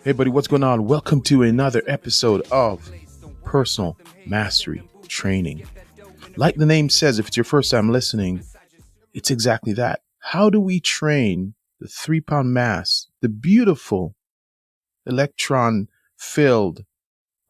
Hey, buddy, what's going on? Welcome to another episode of Personal Mastery Training. Like the name says, if it's your first time listening, it's exactly that. How do we train the 3 pound mass, the beautiful, electron filled,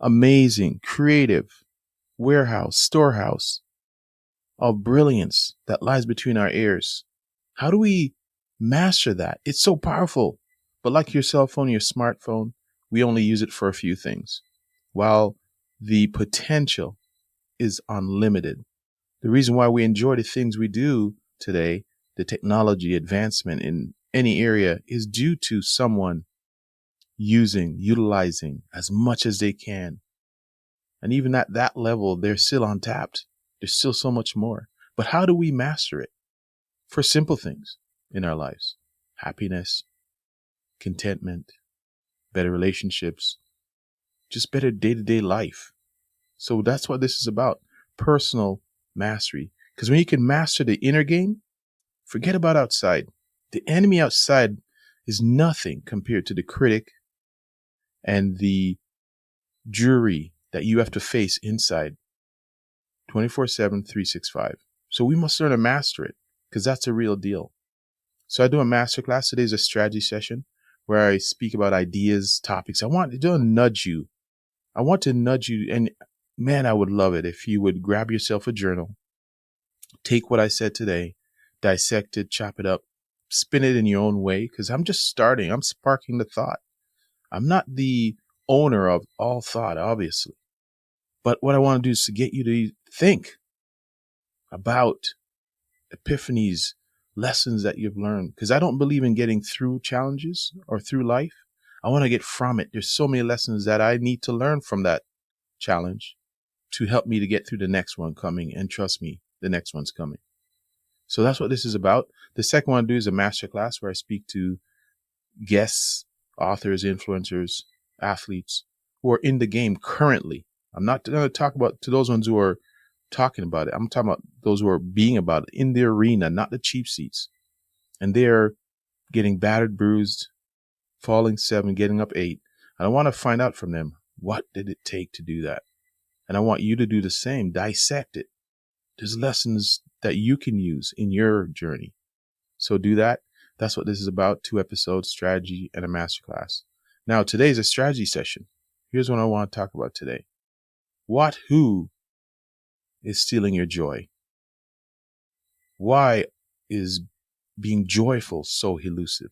amazing, creative storehouse of brilliance that lies between our ears? How do we master that? It's so powerful. But like your cell phone, your smartphone, we only use it for a few things, while the potential is unlimited. The reason why we enjoy the things we do today, the technology advancement in any area, is due to someone utilizing as much as they can. And even at that level, they're still untapped. There's still so much more. But how do we master it? For simple things in our lives: happiness, contentment, better relationships, just better day-to-day life. So that's what this is about, personal mastery. Because when you can master the inner game, forget about outside. The enemy outside is nothing compared to the critic and the jury that you have to face inside 24/7, 365. So we must learn to master it, because that's a real deal. So I do a masterclass. Today's a strategy session where I speak about ideas, topics. I want to nudge you. I want to nudge you. And man, I would love it if you would grab yourself a journal, take what I said today, dissect it, chop it up, spin it in your own way, because I'm just starting. I'm sparking the thought. I'm not the owner of all thought, obviously. But what I want to do is to get you to think about epiphanies, lessons that you've learned, because I don't believe in getting through challenges or through life. I want to get from it. There's so many lessons that I need to learn from that challenge to help me to get through the next one coming. And trust me, the next one's coming. So that's what this is about. The second one I do is a masterclass where I speak to guests, authors, influencers, athletes who are in the game currently. I'm not going to talk about to those ones who are talking about it. I'm talking about those who are being about it in the arena, not the cheap seats. And they're getting battered, bruised, falling 7, getting up 8. And I want to find out from them, what did it take to do that? And I want you to do the same. Dissect it. There's lessons that you can use in your journey. So do that. That's what this is about. 2 episodes, strategy, and a masterclass. Now, today's a strategy session. Here's what I want to talk about today. Who is stealing your joy? Why is being joyful so elusive?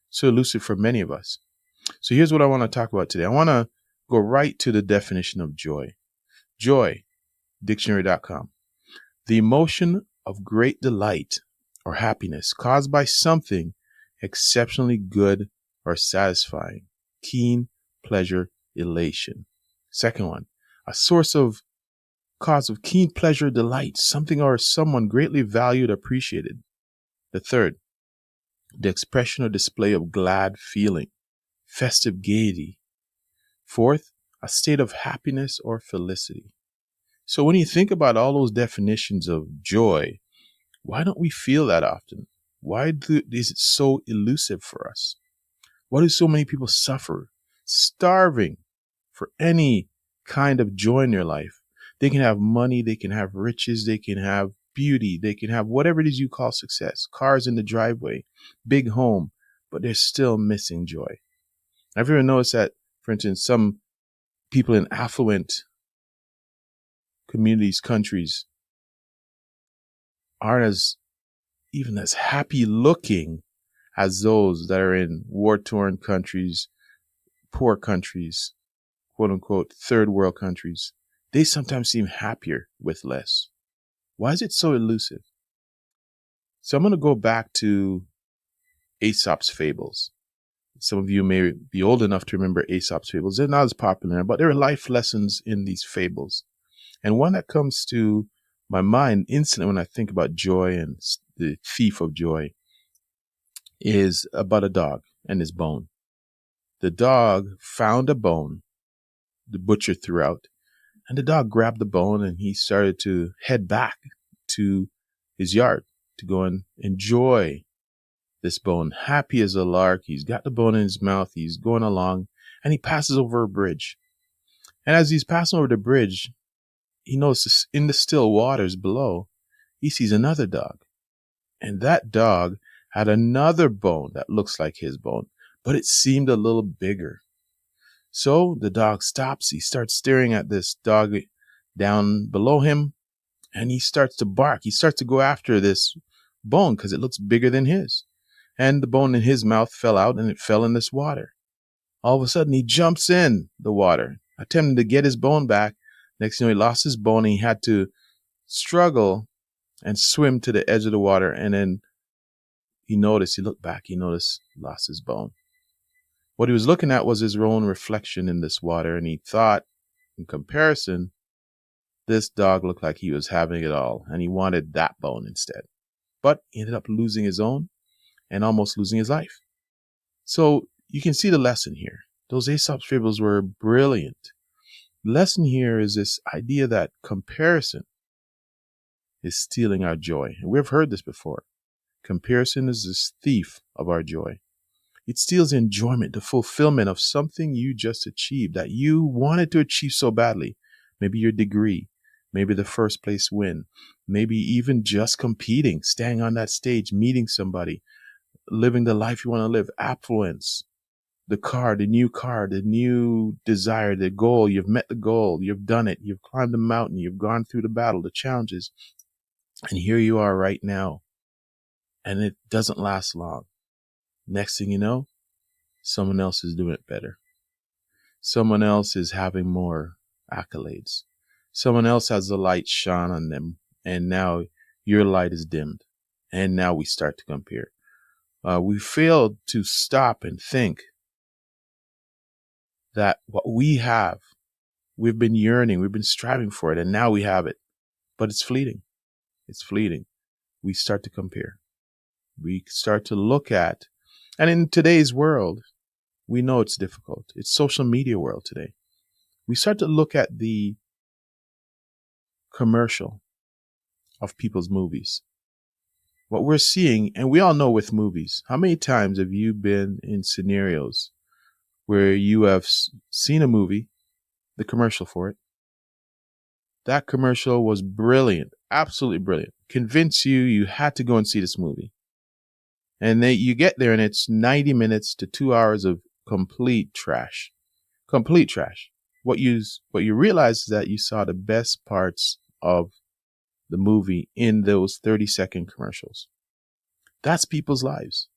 So elusive for many of us. So here's what I want to talk about today. I want to go right to the definition of joy. Joy, dictionary.com. The emotion of great delight or happiness caused by something exceptionally good or satisfying. Keen pleasure, elation. Second one, a cause of keen pleasure, delight, something or someone greatly valued, appreciated. The third, the expression or display of glad feeling, festive gaiety. Fourth, a state of happiness or felicity. So when you think about all those definitions of joy, why don't we feel that often? Why is it so elusive for us? Why do so many people suffer, starving for any kind of joy in their life? They can have money, they can have riches, they can have beauty, they can have whatever it is you call success, cars in the driveway, big home, but they're still missing joy. Have you ever noticed that, for instance, some people in affluent communities, countries, aren't even as happy looking as those that are in war-torn countries, poor countries, quote unquote, third world countries? They sometimes seem happier with less. Why is it so elusive? So I'm going to go back to Aesop's fables. Some of you may be old enough to remember Aesop's fables. They're not as popular, but there are life lessons in these fables. And one that comes to my mind instantly when I think about joy and the thief of joy is about a dog and his bone. The dog found a bone the butcher threw out, and the dog grabbed the bone and he started to head back to his yard to go and enjoy this bone. Happy as a lark. He's got the bone in his mouth. He's going along. and he passes over a bridge. And as he's passing over the bridge, he notices in the still waters below, he sees another dog. And that dog had another bone that looks like his bone, but it seemed a little bigger. So the dog stops. He starts staring at this dog down below him, and he starts to bark. He starts to go after this bone because it looks bigger than his. And the bone in his mouth fell out and it fell in this water. All of a sudden, he jumps in the water, attempting to get his bone back. Next thing you know, he lost his bone and he had to struggle and swim to the edge of the water. And then he looked back, he noticed he lost his bone. What he was looking at was his own reflection in this water. And he thought, in comparison, this dog looked like he was having it all. And he wanted that bone instead. But he ended up losing his own and almost losing his life. So you can see the lesson here. Those Aesop's fables were brilliant. The lesson here is this idea that comparison is stealing our joy. And we've heard this before. Comparison is this thief of our joy. It steals enjoyment, the fulfillment of something you just achieved that you wanted to achieve so badly. Maybe your degree, maybe the first place win, maybe even just competing, standing on that stage, meeting somebody, living the life you want to live, affluence, the new desire, the goal. You've met the goal, you've done it, you've climbed the mountain, you've gone through the battle, the challenges, and here you are right now. And it doesn't last long. Next thing you know, someone else is doing it better. Someone else is having more accolades. Someone else has the light shone on them, and now your light is dimmed. And now we start to compare. We failed to stop and think that what we have, we've been yearning, we've been striving for it, and now we have it. But it's fleeting. It's fleeting. We start to compare. We start to look at, and in today's world, we know it's difficult. It's social media world today. We start to look at the commercial of people's movies. What we're seeing, and we all know with movies, how many times have you been in scenarios where you have seen a movie, the commercial for it? That commercial was brilliant, absolutely brilliant. Convince you had to go and see this movie. And then you get there and it's 90 minutes to 2 hours of complete trash. Complete trash. What you realize is that you saw the best parts of the movie in those 30-second commercials. That's people's lives.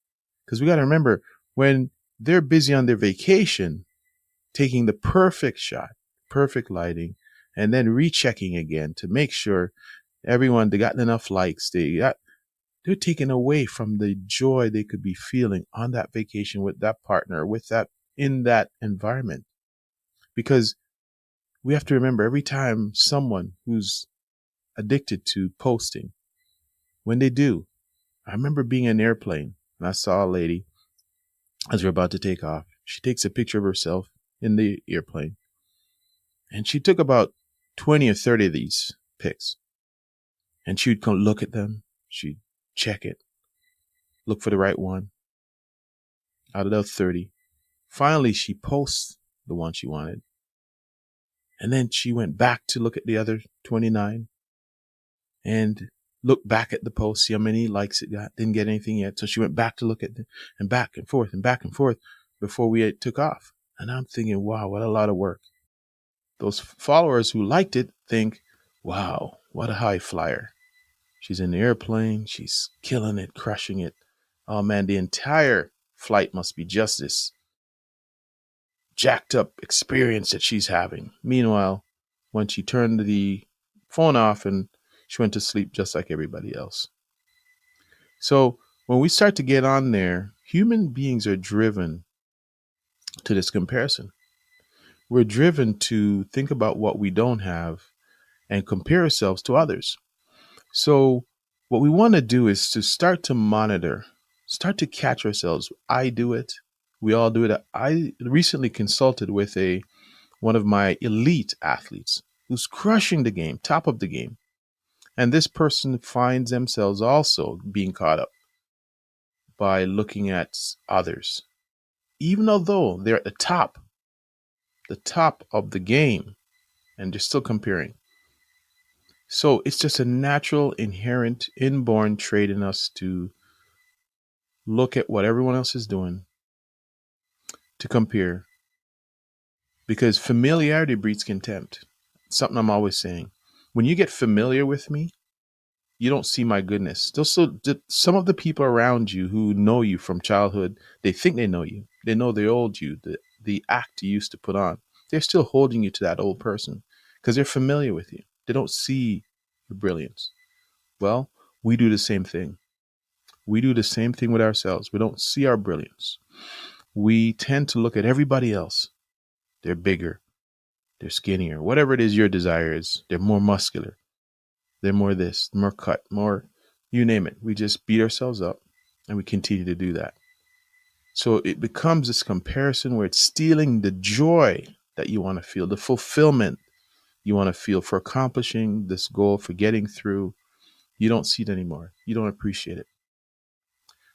Because we got to remember, when they're busy on their vacation, taking the perfect shot, perfect lighting, and then rechecking again to make sure they got enough likes, they're taken away from the joy they could be feeling on that vacation with that partner, in that environment. Because we have to remember, every time someone who's addicted to posting, when they do, I remember being in an airplane and I saw a lady as we're about to take off. She takes a picture of herself in the airplane, and she took about 20 or 30 of these pics, and she'd come look at them. She'd check it, look for the right one out of those 30. Finally, she posts the one she wanted. And then she went back to look at the other 29 and looked back at the post, see how many likes it got. Didn't get anything yet. So she went back to look at it, and back and forth and back and forth before we took off. And I'm thinking, wow, what a lot of work. Those followers who liked it think, wow, what a high flyer. She's in the airplane. She's killing it, crushing it. Oh man, the entire flight must be just this jacked up experience that she's having. Meanwhile, when she turned the phone off and she went to sleep just like everybody else. So when we start to get on there, human beings are driven to this comparison. We're driven to think about what we don't have and compare ourselves to others. So what we want to do is to start to monitor, start to catch ourselves. I do it. We all do it. I recently consulted with one of my elite athletes who's crushing the game, top of the game. And this person finds themselves also being caught up by looking at others. Even although they're at the top, the top of the game, and they're still comparing. So it's just a natural, inherent, inborn trait in us to look at what everyone else is doing, to compare, because familiarity breeds contempt. Something I'm always saying. When you get familiar with me, you don't see my goodness. Still, some of the people around you who know you from childhood, they think they know you. They know the old you, the act you used to put on. They're still holding you to that old person because they're familiar with you. They don't see your brilliance. Well, we do the same thing. We do the same thing with ourselves. We don't see our brilliance. We tend to look at everybody else. They're bigger, they're skinnier, whatever it is your desire is. They're more muscular, they're more this, more cut, more, you name it. We just beat ourselves up and we continue to do that. So it becomes this comparison where it's stealing the joy that you want to feel, the fulfillment you want to feel for accomplishing this goal, for getting through. You don't see it anymore. You don't appreciate it.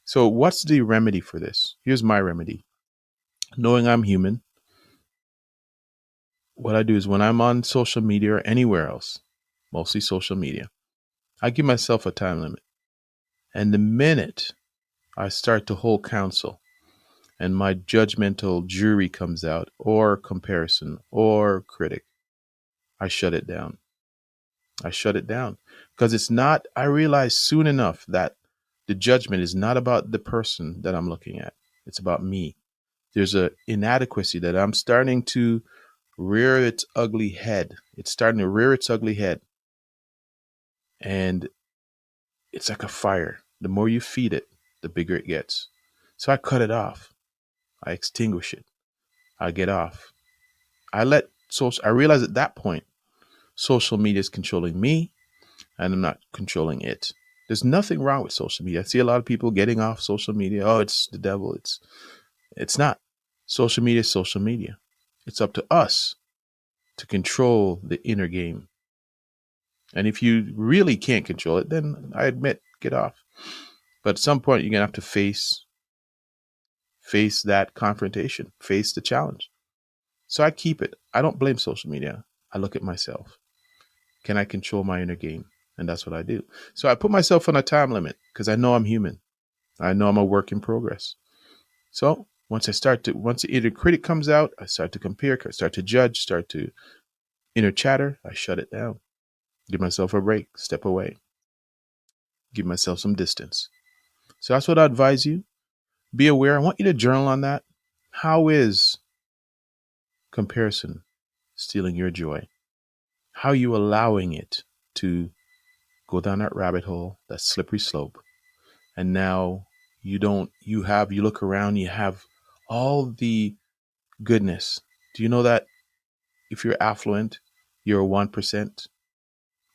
So, what's the remedy for this? Here's my remedy. Knowing I'm human, what I do is when I'm on social media or anywhere else, mostly social media, I give myself a time limit. And the minute I start to hold counsel and my judgmental jury comes out, or comparison, or critic, I shut it down. I shut it down because it's not, I realize soon enough that the judgment is not about the person that I'm looking at. It's about me. There's a inadequacy that I'm starting to rear its ugly head. It's starting to rear its ugly head. And it's like a fire. The more you feed it, the bigger it gets. So I cut it off. I extinguish it. I get off. I realize at that point, social media is controlling me and I'm not controlling it. There's nothing wrong with social media. I see a lot of people getting off social media. Oh, it's the devil. It's not. Social media is social media. It's up to us to control the inner game. And if you really can't control it, then I admit, get off. But at some point, you're going to have to face that confrontation, face the challenge. So I keep it. I don't blame social media. I look at myself. Can I control my inner game? And that's what I do. So I put myself on a time limit because I know I'm human. I know I'm a work in progress. So once the inner critic comes out, I start to compare, I start to judge, start to inner chatter, I shut it down. Give myself a break, step away, give myself some distance. So that's what I advise you. Be aware. I want you to journal on that. How is comparison stealing your joy? How are you allowing it to go down that rabbit hole, that slippery slope? And now you look around, you have all the goodness. Do you know that if you're affluent, you're 1%?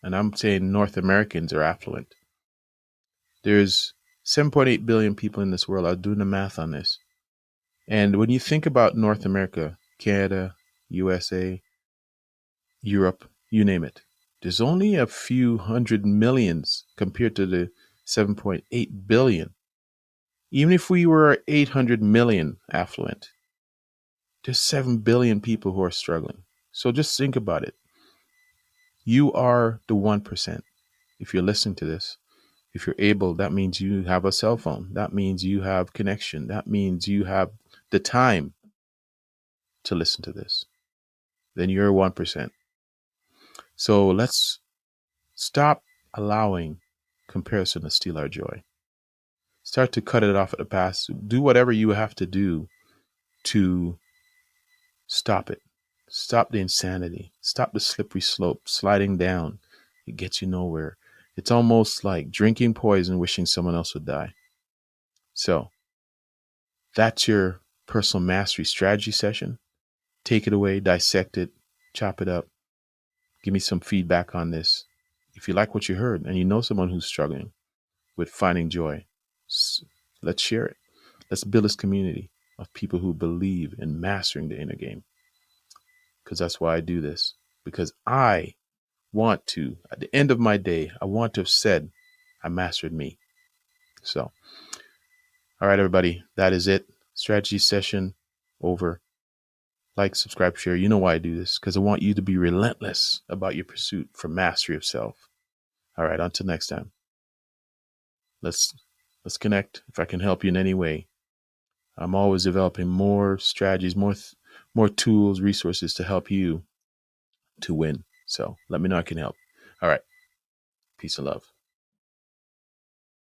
And I'm saying North Americans are affluent. There's 7.8 billion people in this world. I was doing the math on this. And when you think about North America, Canada, USA, Europe, you name it, there's only a few hundred millions compared to the 7.8 billion. Even if we were 800 million affluent, there's 7 billion people who are struggling. So just think about it. You are the 1%. If you're listening to this, if you're able, that means you have a cell phone. That means you have connection. That means you have the time to listen to this. Then you're 1%. So let's stop allowing comparison to steal our joy. Start to cut it off at the pass. Do whatever you have to do to stop it. Stop the insanity. Stop the slippery slope, sliding down. It gets you nowhere. It's almost like drinking poison, wishing someone else would die. So that's your personal mastery strategy session. Take it away, dissect it, chop it up. Give me some feedback on this. If you like what you heard and you know someone who's struggling with finding joy, let's share it. Let's build this community of people who believe in mastering the inner game. Because that's why I do this. Because I want to, at the end of my day, I want to have said, I mastered me. So, all right, everybody, that is it. Strategy session over. Like, subscribe, share. You know why I do this, because I want you to be relentless about your pursuit for mastery of self. All right, until next time. Let's connect. If I can help you in any way, I'm always developing more strategies, more tools, resources to help you to win. So let me know I can help. All right. Peace and love.